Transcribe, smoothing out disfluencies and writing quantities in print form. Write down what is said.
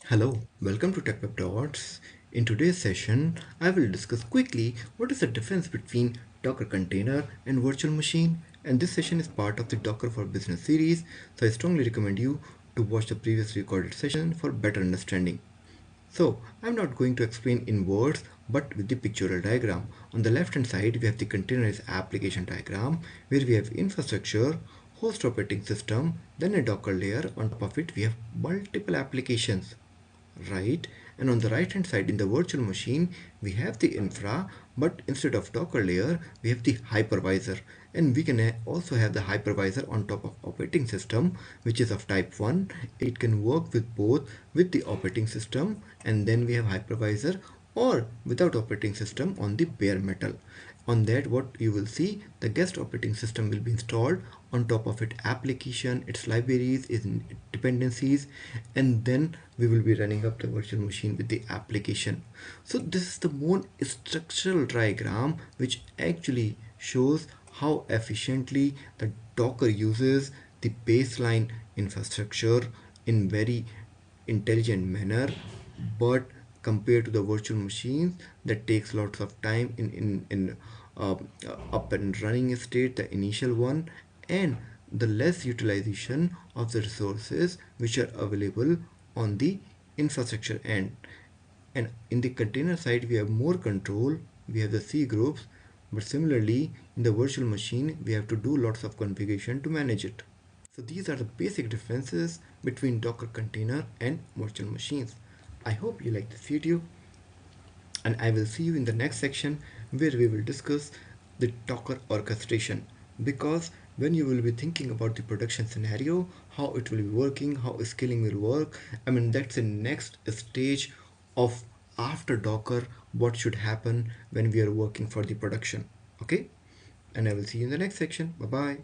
Hello, welcome to TechWebDots. In today's session, I will discuss quickly what is the difference between Docker container and virtual machine. And this session is part of the Docker for Business series, so I strongly recommend you to watch the previous recorded session for better understanding. So, I'm not going to explain in words but with the pictorial diagram. On the left hand side, we have the containerized application diagram where we have infrastructure, host operating system, then a Docker layer. On top of it, we have multiple applications, right? And on the right hand side in the virtual machine we have the infra, but instead of Docker layer we have the hypervisor, and we can also have the hypervisor on top of operating system, which is of type 1. It can work with both, with the operating system, and then we have hypervisor, or without operating system on the bare metal. On that, what you will see, the guest operating system will be installed, on top of it application, its libraries, its dependencies, and then we will be running up the virtual machine with the application. So this is the more structural diagram which actually shows how efficiently the Docker uses the baseline infrastructure in very intelligent manner, but compared to the virtual machines that takes lots of time uh, up and running state, the initial one, and the less utilization of the resources which are available on the infrastructure end. And in the container side we have more control, we have the C groups, but similarly in the virtual machine we have to do lots of configuration to manage it. So these are the basic differences between Docker container and virtual machines. I hope you like this video, and I will see you in the next section where we will discuss the Docker orchestration, because when you will be thinking about the production scenario, how it will be working, how scaling will work, I mean that's the next stage of after Docker, what should happen when we are working for the production. Okay, and I will see you in the next section. Bye bye.